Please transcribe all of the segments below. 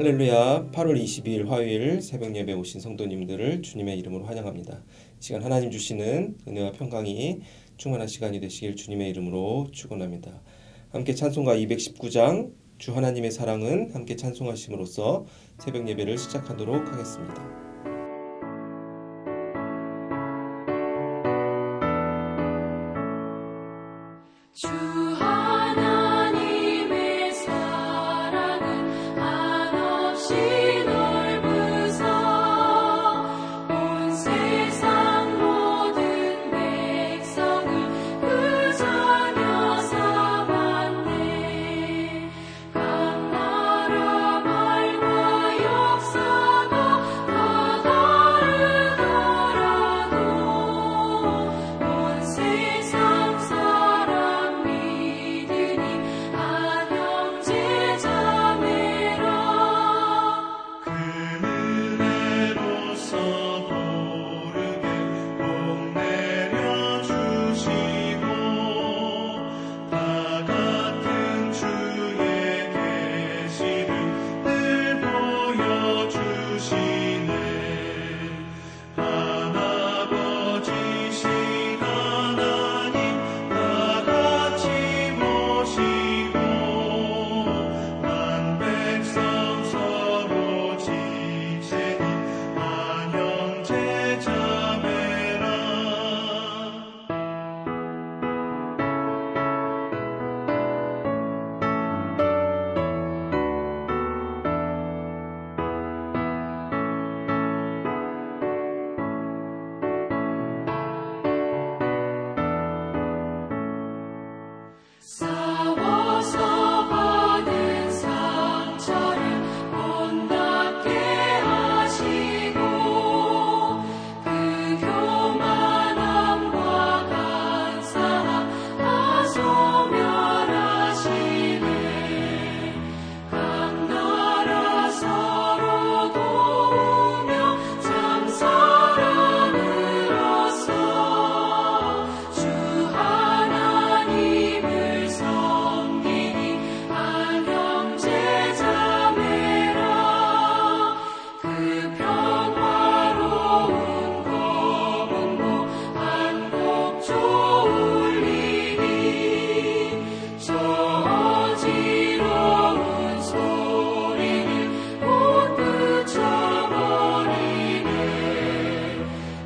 할렐루야. 8월 22일 화요일 새벽 예배 오신 성도님들을 주님의 이름으로 환영합니다. 이 시간 하나님 주시는 은혜와 평강이 충만한 시간이 되시길 주님의 이름으로 축원합니다. 함께 찬송가 219장 주 하나님의 사랑은 함께 찬송하심으로써 새벽 예배를 시작하도록 하겠습니다. 주 하나님의 사랑은 한없이 넓으사 온 세상 모든 백성을 그 자녀 삼았네. 각 나라 말과 역사가 다 다르더라도 온 세상 사람 믿으니 한 형제 자매라. 그 은혜로서 고르게 복 내려주시고 다 같은 주의 계시를 늘 보여주시네. 하나버지신 하나님 다 같이 모시고 만 백성 서로 지체니 한 형제 자매라. 싸워서 받은 상처를 본받게 하시고 그 교만함과 간사함 다 소멸하시네. 각 나라 서로 도우며 참 사랑으로써 주 하나님을 섬기니 한 형제 자매라. 그 평화로운 거분고 한곡 좋을 일이 저 어지러운 소리를 못 그쳐버리네.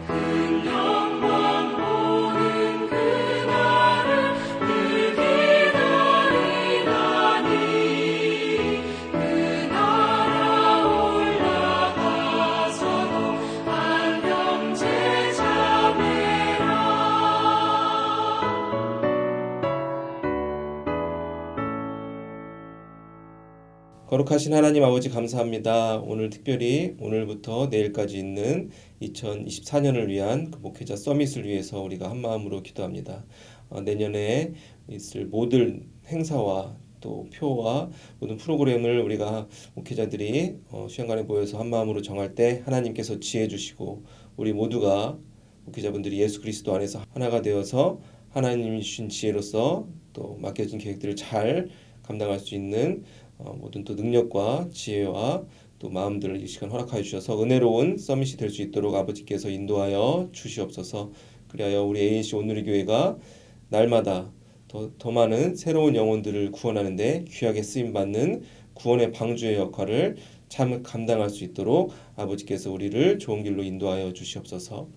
큰 영광 보는 그날을 늘 기다리나니 그 나라 올라가서도 한 형제 자매라. 거룩하신 하나님 아버지 감사합니다. 오늘 특별히 오늘부터 내일까지 있는 2024년을 위한 그 목회자 서밋을 위해서 우리가 한 마음으로 기도합니다. 내년에 있을 모든 행사와 또 표와 모든 프로그램을 우리가 목회자들이 수양관에 모여서 한 마음으로 정할 때 하나님께서 지혜 주시고 우리 모두가 목회자분들이 예수 그리스도 안에서 하나가 되어서 하나님이 주신 지혜로서 또 맡겨진 계획들을 잘 감당할 수 있는 모든 또 능력과 지혜와 또 마음들을 이 시간 허락하여 주셔서 은혜로운 서밋이 될 수 있도록 아버지께서 인도하여 주시옵소서. 그리하여 우리 ANC 온누리 교회가 날마다 더 많은 새로운 영혼들을 구원하는데 귀하게 쓰임받는 구원의 방주의 역할을 참 감당할 수 있도록 아버지께서 우리를 좋은 길로 인도하여 주시옵소서.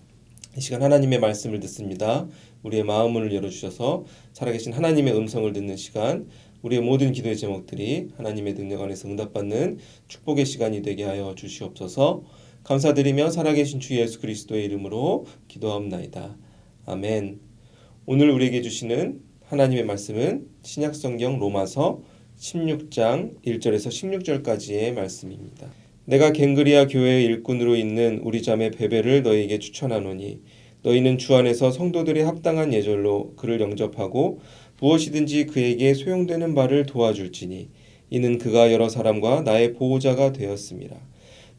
이 시간 하나님의 말씀을 듣습니다. 우리의 마음을 열어주셔서 살아계신 하나님의 음성을 듣는 시간, 우리의 모든 기도의 제목들이 하나님의 능력 안에서 응답받는 축복의 시간이 되게 하여 주시옵소서. 감사드리며 살아계신 주 예수 그리스도의 이름으로 기도하옵나이다. 아멘. 오늘 우리에게 주시는 하나님의 말씀은 신약성경 로마서 16장 1절에서 16절까지의 말씀입니다. 내가 갱그리아 교회의 일꾼으로 있는 우리 자매 베베를 너희에게 추천하노니 너희는 주 안에서 성도들의 합당한 예절로 그를 영접하고 무엇이든지 그에게 소용되는 바를 도와줄지니 이는 그가 여러 사람과 나의 보호자가 되었음이라.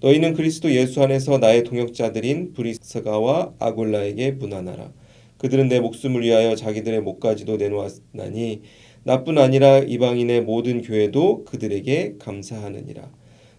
너희는 그리스도 예수 안에서 나의 동역자들인 브리스가와 아굴라에게 문안하라. 그들은 내 목숨을 위하여 자기들의 목까지도 내놓았나니 나뿐 아니라 이방인의 모든 교회도 그들에게 감사하느니라.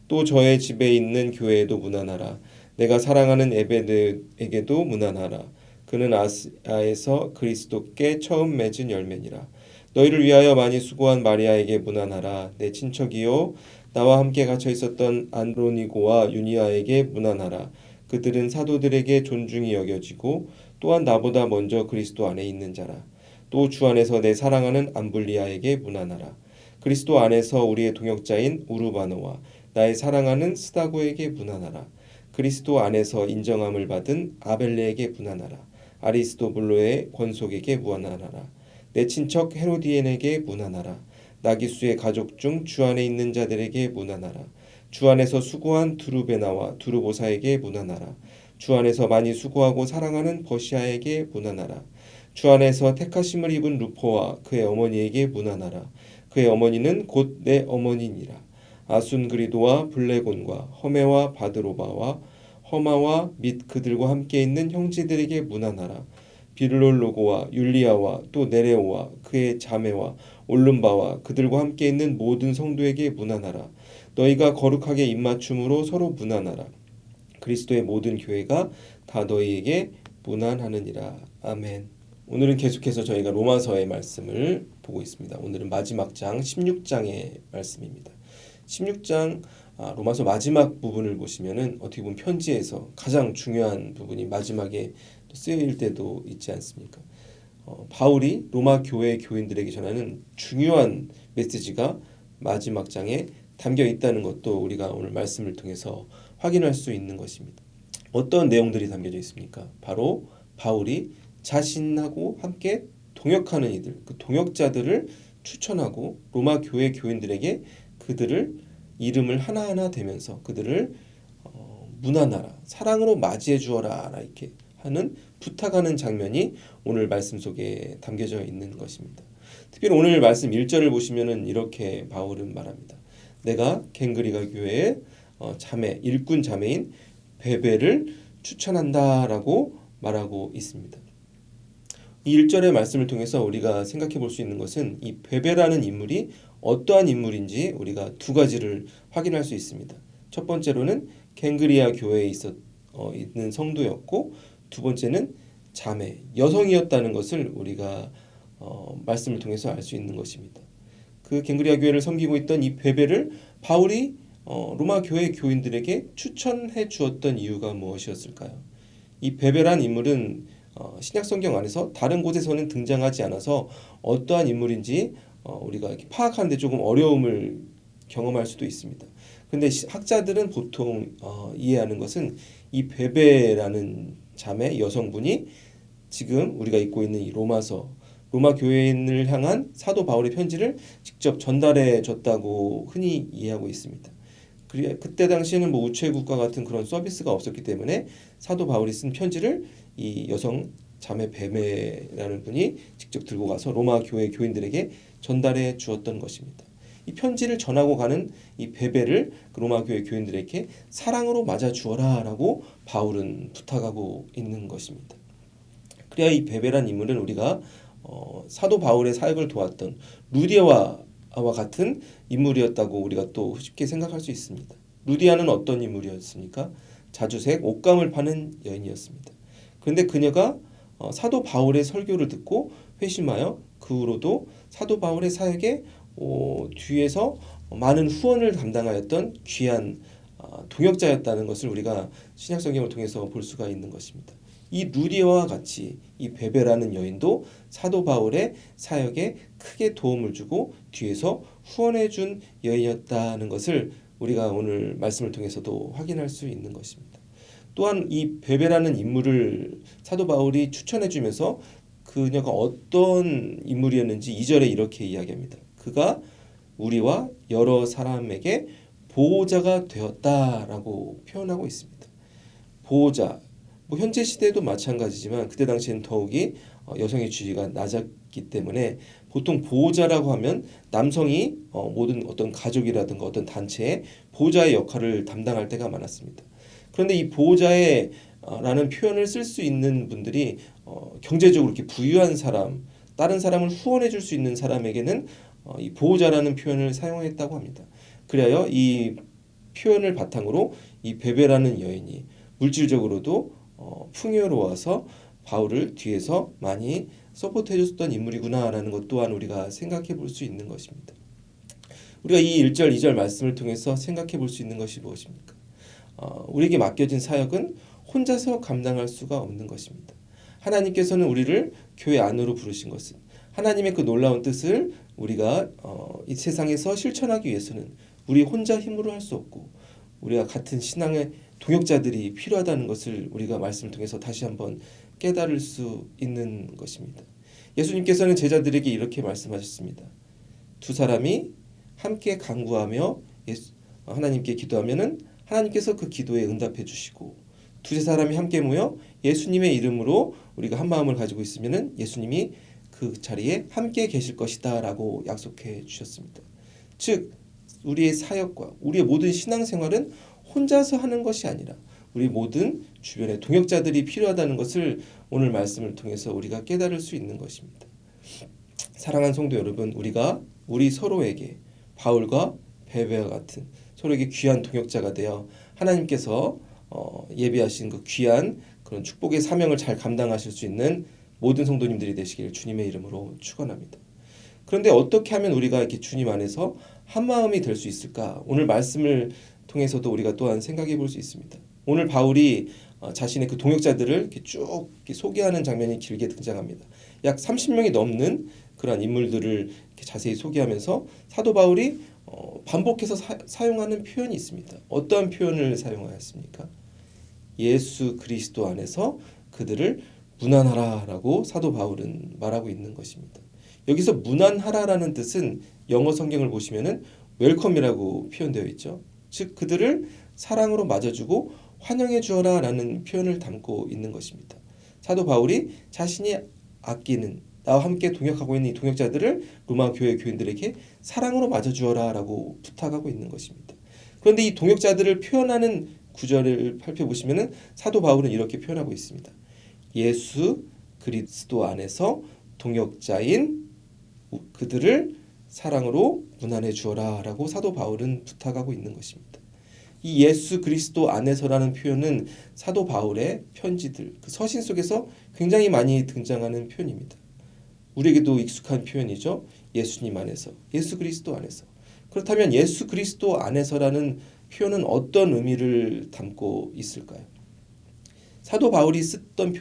또 저의 집에 있는 교회에도 문안하라. 내가 사랑하는 에베드에게도 문안하라. 그는 아시아에서 그리스도께 처음 맺은 열매니라. 너희를 위하여 많이 수고한 마리아에게 문안하라. 내 친척이요 나와 함께 갇혀 있었던 안드로니고와 유니아에게 문안하라. 그들은 사도들에게 존중이 여겨지고 또한 나보다 먼저 그리스도 안에 있는 자라. 또 주 안에서 내 사랑하는 암블리아에게 문안하라. 그리스도 안에서 우리의 동역자인 우르바노와 나의 사랑하는 스다고에게 문안하라. 그리스도 안에서 인정함을 받은 아벨레에게 문안하라. 아리스도블로의 권속에게 문안하라. 내 친척 헤로디엔에게 문안하라. 나기수의 가족 중 주 안에 있는 자들에게 문안하라. 주 안에서 수고한 두루베나와 두루보사에게 문안하라. 주 안에서 많이 수고하고 사랑하는 버시아에게 문안하라. 주 안에서 택하심을 입은 루포와 그의 어머니에게 문안하라. 그의 어머니는 곧 내 어머니니라. 아순그리도와 블레곤과 허메와 바드로바와 허마와 및 그들과 함께 있는 형제들에게 문안하라. 빌롤로고와 율리아와 또 네레오와 그의 자매와 올름바와 그들과 함께 있는 모든 성도에게 문안하라. 너희가 거룩하게 입맞춤으로 서로 문안하라. 그리스도의 모든 교회가 다 너희에게 문안하느니라. 아멘. 오늘은 계속해서 저희가 로마서의 말씀을 보고 있습니다. 오늘은 마지막 장 16장의 말씀입니다. 16장 로마서 마지막 부분을 보시면은 어떻게 보면 편지에서 가장 중요한 부분이 마지막에 쓰여질 때도 있지 않습니까? 바울이 로마 교회 교인들에게 전하는 중요한 메시지가 마지막 장에 담겨 있다는 것도 우리가 오늘 말씀을 통해서 확인할 수 있는 것입니다. 어떤 내용들이 담겨져 있습니까? 바로 바울이 자신하고 함께 동역하는 이들, 그 동역자들을 추천하고 로마 교회 교인들에게 그들을 이름을 하나하나 대면서 그들을 문안하라, 사랑으로 맞이해 주어라 이렇게 하는 부탁하는 장면이 오늘 말씀 속에 담겨져 있는 것입니다. 특별히 오늘 말씀 1절을 보시면은 이렇게 바울은 말합니다. 내가 갱그리가 교회의 자매, 일꾼 자매인 베베를 추천한다라고 말하고 있습니다. 이 1절의 말씀을 통해서 우리가 생각해 볼 수 있는 것은 이 베베라는 인물이 어떠한 인물인지 우리가 두 가지를 확인할 수 있습니다. 첫 번째로는 갱그리아 교회에 있는 성도였고, 두 번째는 자매, 여성이었다는 것을 우리가 말씀을 통해서 알 수 있는 것입니다. 그 갱그리아 교회를 섬기고 있던 이 베베를 바울이 로마 교회 교인들에게 추천해 주었던 이유가 무엇이었을까요? 이 베베란 인물은 신약 성경 안에서 다른 곳에서는 등장하지 않아서 어떠한 인물인지 우리가 이렇게 파악하는 데 조금 어려움을 경험할 수도 있습니다. 그런데 학자들은 보통 이해하는 것은 이 베베라는 자매 여성분이 지금 우리가 읽고 있는 이 로마 교인을 향한 사도 바울의 편지를 직접 전달해 줬다고 흔히 이해하고 있습니다. 그때 당시에는 뭐 우체국과 같은 그런 서비스가 없었기 때문에 사도 바울이 쓴 편지를 이 여성 자매 베베라는 분이 직접 들고 가서 로마 교회 교인들에게 전달해 주었던 것입니다. 이 편지를 전하고 가는 이 베베를 로마 교회 교인들에게 사랑으로 맞아 주어라라고 바울은 부탁하고 있는 것입니다. 그래야 이 베베란 인물은 우리가 사도 바울의 사역을 도왔던 루디아와 같은 인물이었다고 우리가 또 쉽게 생각할 수 있습니다. 루디아는 어떤 인물이었습니까? 자주색 옷감을 파는 여인이었습니다. 그런데 그녀가 사도 바울의 설교를 듣고 회심하여 그 후로도 사도 바울의 사역에 뒤에서 많은 후원을 담당하였던 귀한 동역자였다는 것을 우리가 신약 성경을 통해서 볼 수가 있는 것입니다. 이 루디아와 같이 이 베베라는 여인도 사도 바울의 사역에 크게 도움을 주고 뒤에서 후원해 준 여인이었다는 것을 우리가 오늘 말씀을 통해서도 확인할 수 있는 것입니다. 또한 이 베베라는 인물을 사도 바울이 추천해 주면서 그녀가 어떤 인물이었는지 2절에 이렇게 이야기합니다. 그가 우리와 여러 사람에게 보호자가 되었다라고 표현하고 있습니다. 보호자, 뭐 현재 시대도 마찬가지지만 그때 당시에는 더욱이 여성의 지위가 낮았기 때문에 보통 보호자라고 하면 남성이 모든 어떤 가족이라든가 어떤 단체의 보호자의 역할을 담당할 때가 많았습니다. 그런데 이 보호자의 라는 표현을 쓸 수 있는 분들이 경제적으로 이렇게 부유한 사람, 다른 사람을 후원해 줄 수 있는 사람에게는 이 보호자라는 표현을 사용했다고 합니다. 그래야 이 표현을 바탕으로 이 베베라는 여인이 물질적으로도 풍요로워서 바울을 뒤에서 많이 서포트해줬던 인물이구나라는 것 또한 우리가 생각해 볼 수 있는 것입니다. 우리가 이 1절, 2절 말씀을 통해서 생각해 볼 수 있는 것이 무엇입니까? 우리에게 맡겨진 사역은 혼자서 감당할 수가 없는 것입니다. 하나님께서는 우리를 교회 안으로 부르신 것은 하나님의 그 놀라운 뜻을 우리가 이 세상에서 실천하기 위해서는 우리 혼자 힘으로 할 수 없고 우리가 같은 신앙의 동역자들이 필요하다는 것을 우리가 말씀을 통해서 다시 한번 깨달을 수 있는 것입니다. 예수님께서는 제자들에게 이렇게 말씀하셨습니다. 두 사람이 함께 간구하며 하나님께 기도하면은 하나님께서 그 기도에 응답해 주시고 두세 사람이 함께 모여 예수님의 이름으로 우리가 한 마음을 가지고 있으면은 예수님이 그 자리에 함께 계실 것이다 라고 약속해 주셨습니다. 즉 우리의 사역과 우리의 모든 신앙생활은 혼자서 하는 것이 아니라 우리 모든 주변의 동역자들이 필요하다는 것을 오늘 말씀을 통해서 우리가 깨달을 수 있는 것입니다. 사랑하는 성도 여러분, 우리 서로에게 바울과 베베와 같은 서로에게 귀한 동역자가 되어 하나님께서 예비하신 그 귀한 그런 축복의 사명을 잘 감당하실 수 있는 모든 성도님들이 되시길 주님의 이름으로 축원합니다. 그런데 어떻게 하면 우리가 이렇게 주님 안에서 한 마음이 될 수 있을까? 오늘 말씀을 통해서도 우리가 또한 생각해 볼 수 있습니다. 오늘 바울이 자신의 그 동역자들을 이렇게 쭉 이렇게 소개하는 장면이 길게 등장합니다. 약 30명이 넘는 그러한 인물들을 이렇게 자세히 소개하면서 사도 바울이 반복해서 사용하는 표현이 있습니다. 어떠한 표현을 사용하였습니까? 예수 그리스도 안에서 그들을 문안하라라고 사도 바울은 말하고 있는 것입니다. 여기서 문안하라라는 뜻은 영어 성경을 보시면은 웰컴이라고 표현되어 있죠. 즉 그들을 사랑으로 맞아주고 환영해 주어라라는 표현을 담고 있는 것입니다. 사도 바울이 자신이 아끼는 나와 함께 동역하고 있는 이 동역자들을 로마 교회 교인들에게 사랑으로 맞아주어라라고 부탁하고 있는 것입니다. 그런데 이 동역자들을 표현하는 구절을 살펴보시면은 사도 바울은 이렇게 표현하고 있습니다. 예수 그리스도 안에서 동역자인 그들을 사랑으로 문안해 주어라라고 사도 바울은 부탁하고 있는 것입니다. 이 예수 그리스도 안에서라는 표현은 사도 바울의 편지들, 그 서신 속에서 굉장히 많이 등장하는 표현입니다. 우리에게도 익숙한 표현이죠. 예수님 안에서, 예수 그리스도 안에서. 그렇다면 예수 그리스도 안에서라는 표현은 어떤 의미를 담고 있을까요? 사도 바울이 쓰던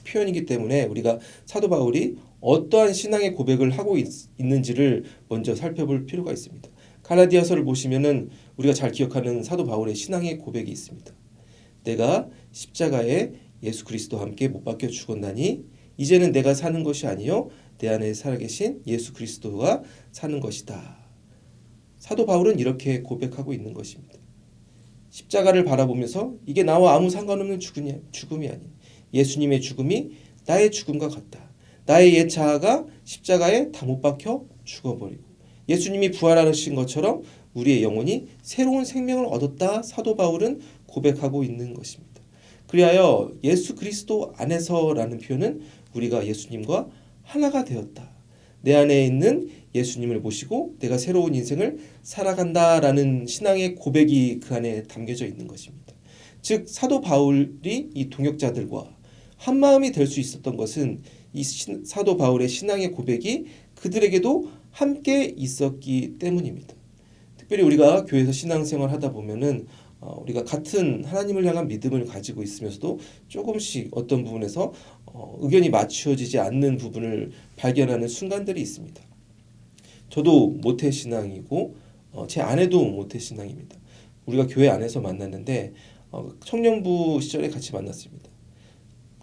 표현이기 때문에 우리가 사도 바울이 어떠한 신앙의 고백을 하고 있는지를 먼저 살펴볼 필요가 있습니다. 갈라디아서를 보시면은 우리가 잘 기억하는 사도 바울의 신앙의 고백이 있습니다. 내가 십자가에 예수 그리스도와 함께 못 박혀 죽었나니 이제는 내가 사는 것이 아니요 내 안에 살아계신 예수 그리스도가 사는 것이다. 사도 바울은 이렇게 고백하고 있는 것입니다. 십자가를 바라보면서 이게 나와 아무 상관없는 죽음이 아닌 예수님의 죽음이 나의 죽음과 같다. 나의 옛 자아가 십자가에 다 못 박혀 죽어버리고 예수님이 부활하신 것처럼 우리의 영혼이 새로운 생명을 얻었다. 사도 바울은 고백하고 있는 것입니다. 그리하여 예수 그리스도 안에서라는 표현은 우리가 예수님과 하나가 되었다. 내 안에 있는 예수님을 모시고 내가 새로운 인생을 살아간다라는 신앙의 고백이 그 안에 담겨져 있는 것입니다. 즉 사도 바울이 이 동역자들과 한 마음이 될 수 있었던 것은 이 사도 바울의 신앙의 고백이 그들에게도 함께 있었기 때문입니다. 특별히 우리가 교회에서 신앙생활 하다 보면은 우리가 같은 하나님을 향한 믿음을 가지고 있으면서도 조금씩 어떤 부분에서 의견이 맞추어지지 않는 부분을 발견하는 순간들이 있습니다. 저도 모태신앙이고 제 아내도 모태신앙입니다. 우리가 교회 안에서 만났는데 청년부 시절에 같이 만났습니다.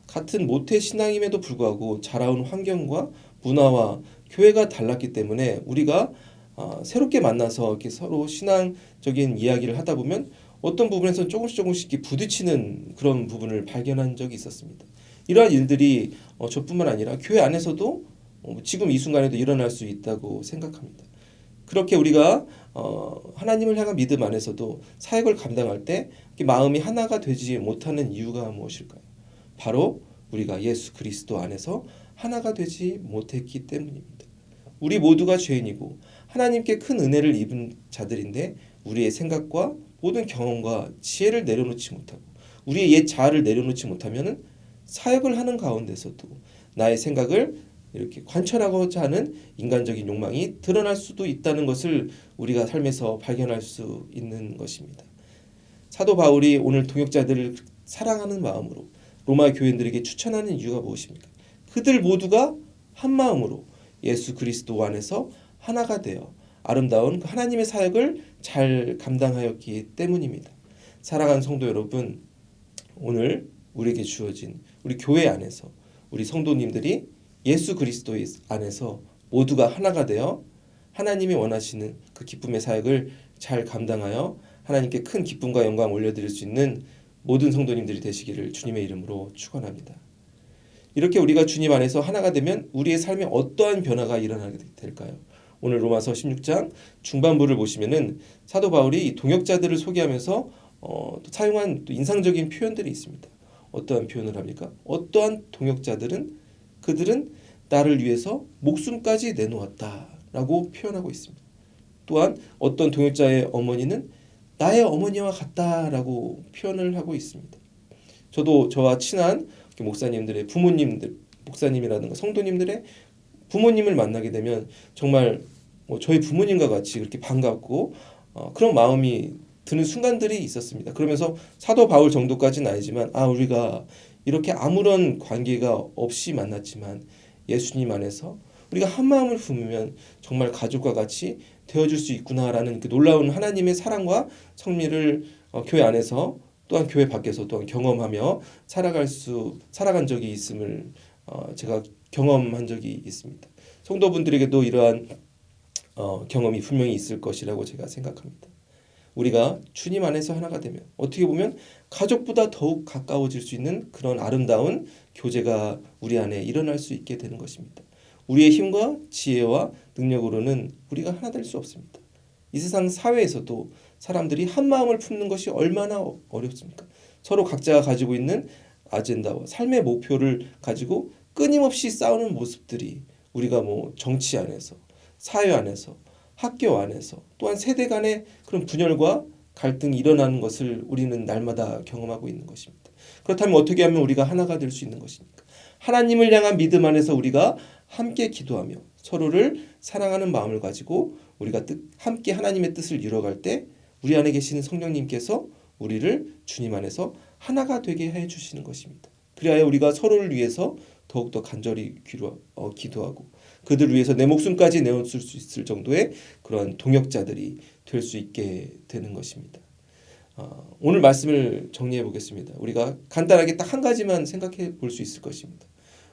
같은 모태신앙임에도 불구하고 자라온 환경과 문화와 교회가 달랐기 때문에 우리가 새롭게 만나서 이렇게 서로 신앙적인 이야기를 하다 보면 어떤 부분에서 조금씩 이렇게 부딪히는 그런 부분을 발견한 적이 있었습니다. 이러한 일들이 저뿐만 아니라 교회 안에서도 지금 이 순간에도 일어날 수 있다고 생각합니다. 그렇게 우리가 하나님을 향한 믿음 안에서도 사역을 감당할 때 마음이 하나가 되지 못하는 이유가 무엇일까요? 바로 우리가 예수 그리스도 안에서 하나가 되지 못했기 때문입니다. 우리 모두가 죄인이고 하나님께 큰 은혜를 입은 자들인데 우리의 생각과 모든 경험과 지혜를 내려놓지 못하고 우리의 옛 자아를 내려놓지 못하면은 사역을 하는 가운데서도 나의 생각을 이렇게 관철하고자 하는 인간적인 욕망이 드러날 수도 있다는 것을 우리가 삶에서 발견할 수 있는 것입니다. 사도 바울이 오늘 동역자들을 사랑하는 마음으로 로마 교인들에게 추천하는 이유가 무엇입니까? 그들 모두가 한 마음으로 예수 그리스도 안에서 하나가 되어 아름다운 그 하나님의 사역을 잘 감당하였기 때문입니다. 사랑하는 성도 여러분, 오늘 우리에게 주어진 우리 교회 안에서 우리 성도님들이 예수 그리스도 안에서 모두가 하나가 되어 하나님이 원하시는 그 기쁨의 사역을 잘 감당하여 하나님께 큰 기쁨과 영광 올려드릴 수 있는 모든 성도님들이 되시기를 주님의 이름으로 축원합니다. 이렇게 우리가 주님 안에서 하나가 되면 우리의 삶에 어떠한 변화가 일어나게 될까요? 오늘 로마서 16장 중반부를 보시면은 사도 바울이 동역자들을 소개하면서 또 사용한 또 인상적인 표현들이 있습니다. 어떠한 표현을 합니까? 어떠한 동역자들은 그들은 나를 위해서 목숨까지 내놓았다라고 표현하고 있습니다. 또한 어떤 동역자의 어머니는 나의 어머니와 같다라고 표현을 하고 있습니다. 저도 저와 친한 목사님들의 부모님들, 목사님이라든가 성도님들의 부모님을 만나게 되면 정말 저희 부모님과 같이 그렇게 반갑고 그런 마음이 드는 순간들이 있었습니다. 그러면서 사도 바울 정도까지는 아니지만 우리가 이렇게 아무런 관계가 없이 만났지만 예수님 안에서 우리가 한 마음을 품으면 정말 가족과 같이 되어줄 수 있구나라는 그 놀라운 하나님의 사랑과 성리를 교회 안에서 또한 교회 밖에서 또한 경험하며 살아간 적이 있음을 제가 경험한 적이 있습니다. 성도분들에게도 이러한 경험이 분명히 있을 것이라고 제가 생각합니다. 우리가 주님 안에서 하나가 되면 어떻게 보면 가족보다 더욱 가까워질 수 있는 그런 아름다운 교제가 우리 안에 일어날 수 있게 되는 것입니다. 우리의 힘과 지혜와 능력으로는 우리가 하나 될 수 없습니다. 이 세상 사회에서도 사람들이 한 마음을 품는 것이 얼마나 어렵습니까? 서로 각자가 가지고 있는 아젠다와 삶의 목표를 가지고 끊임없이 싸우는 모습들이 우리가 정치 안에서, 사회 안에서, 학교 안에서 또한 세대 간의 그런 분열과 갈등이 일어나는 것을 우리는 날마다 경험하고 있는 것입니다. 그렇다면 어떻게 하면 우리가 하나가 될 수 있는 것입니까? 하나님을 향한 믿음 안에서 우리가 함께 기도하며 서로를 사랑하는 마음을 가지고 우리가 함께 하나님의 뜻을 이뤄갈 때 우리 안에 계시는 성령님께서 우리를 주님 안에서 하나가 되게 해 주시는 것입니다. 그리하여 우리가 서로를 위해서 더욱더 간절히 기도하고 그들을 위해서 내 목숨까지 내어줄 수 있을 정도의 그런 동역자들이 될 수 있게 되는 것입니다. 오늘 말씀을 정리해 보겠습니다. 우리가 간단하게 딱 한 가지만 생각해 볼 수 있을 것입니다.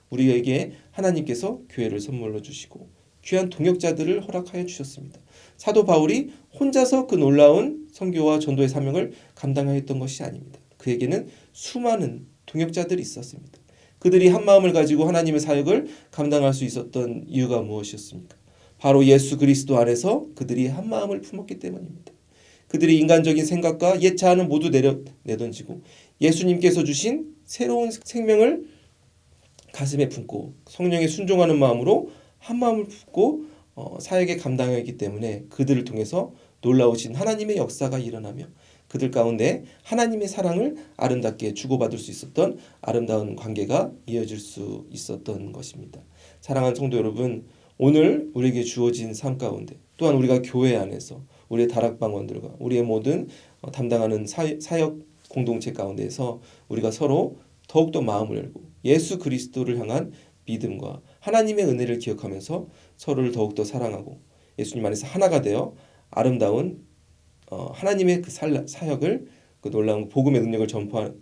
우리에게 하나님께서 교회를 선물로 주시고 귀한 동역자들을 허락하여 주셨습니다. 사도 바울이 혼자서 그 놀라운 선교와 전도의 사명을 감당하였던 것이 아닙니다. 그에게는 수많은 동역자들이 있었습니다. 그들이 한 마음을 가지고 하나님의 사역을 감당할 수 있었던 이유가 무엇이었습니까? 바로 예수 그리스도 안에서 그들이 한 마음을 품었기 때문입니다. 그들이 인간적인 생각과 옛 자아는 모두 내던지고 예수님께서 주신 새로운 생명을 가슴에 품고 성령에 순종하는 마음으로 한 마음을 품고 사역에 감당하기 때문에 그들을 통해서 놀라우신 하나님의 역사가 일어나며 그들 가운데 하나님의 사랑을 아름답게 주고받을 수 있었던 아름다운 관계가 이어질 수 있었던 것입니다. 사랑하는 성도 여러분, 오늘 우리에게 주어진 삶 가운데 또한 우리가 교회 안에서 우리의 다락방원들과 우리의 모든 담당하는 사역 공동체 가운데에서 우리가 서로 더욱더 마음을 열고 예수 그리스도를 향한 믿음과 하나님의 은혜를 기억하면서 서로를 더욱더 사랑하고 예수님 안에서 하나가 되어 아름다운 하나님의 그 사역을 그 놀라운 복음의 능력을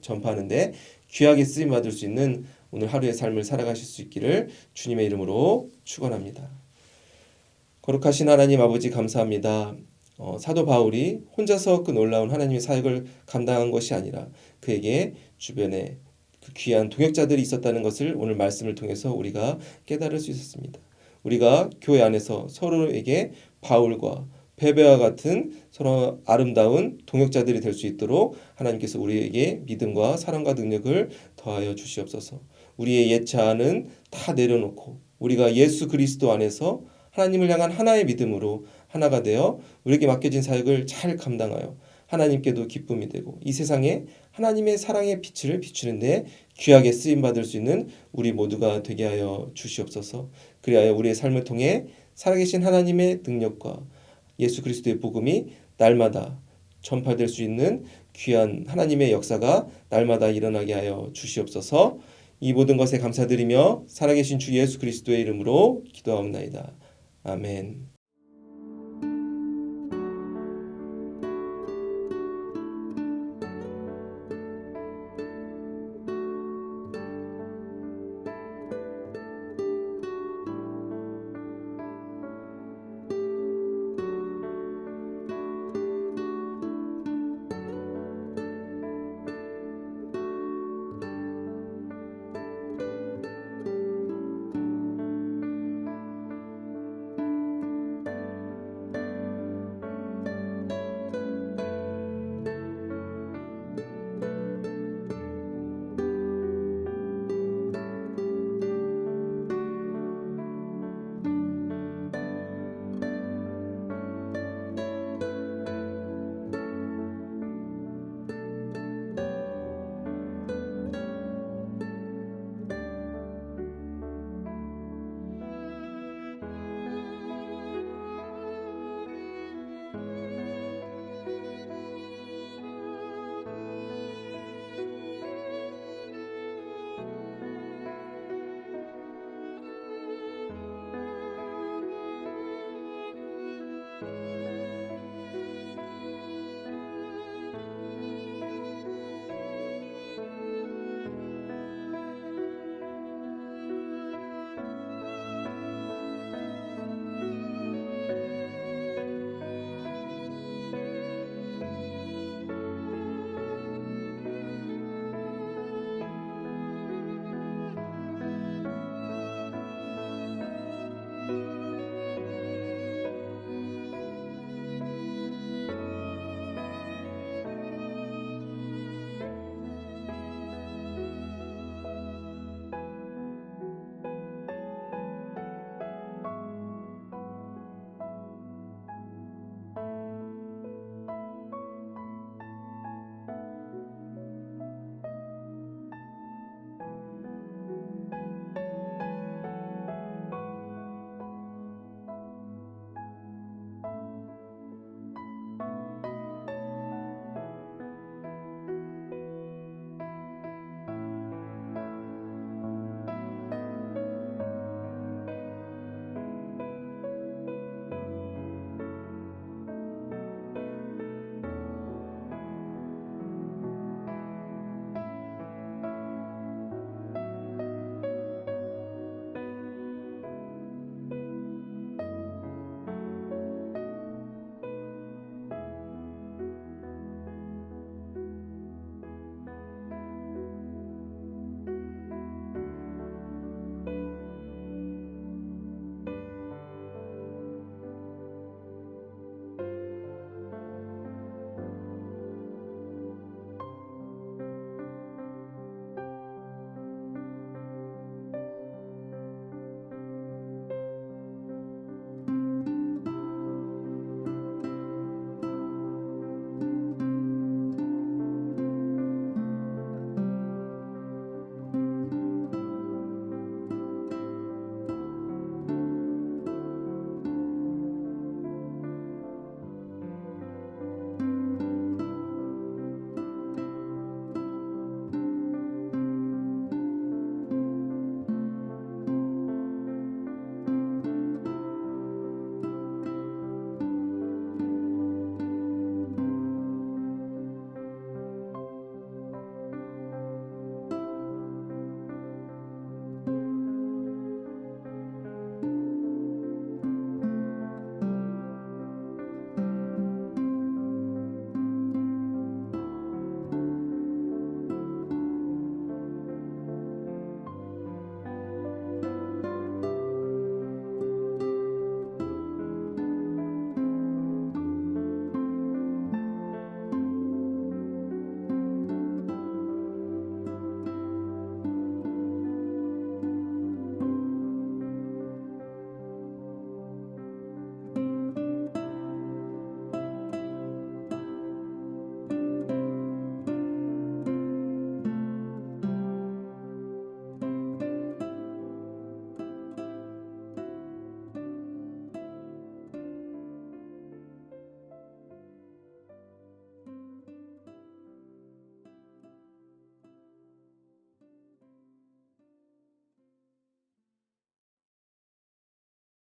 전파하는데 귀하게 쓰임 받을 수 있는 오늘 하루의 삶을 살아가실 수 있기를 주님의 이름으로 축원합니다. 거룩하신 하나님 아버지 감사합니다. 사도 바울이 혼자서 그 놀라운 하나님의 사역을 감당한 것이 아니라 그에게 주변에 그 귀한 동역자들이 있었다는 것을 오늘 말씀을 통해서 우리가 깨달을 수 있었습니다. 우리가 교회 안에서 서로에게 바울과 베베와 같은 서로 아름다운 동역자들이 될 수 있도록 하나님께서 우리에게 믿음과 사랑과 능력을 더하여 주시옵소서. 우리의 옛 자아는 다 내려놓고 우리가 예수 그리스도 안에서 하나님을 향한 하나의 믿음으로 하나가 되어 우리에게 맡겨진 사역을 잘 감당하여 하나님께도 기쁨이 되고 이 세상에 하나님의 사랑의 빛을 비추는데 귀하게 쓰임 받을 수 있는 우리 모두가 되게 하여 주시옵소서. 그리하여 우리의 삶을 통해 살아계신 하나님의 능력과 예수 그리스도의 복음이 날마다 전파될 수 있는 귀한 하나님의 역사가 날마다 일어나게 하여 주시옵소서. 이 모든 것에 감사드리며 살아계신 주 예수 그리스도의 이름으로 기도하옵나이다. 아멘.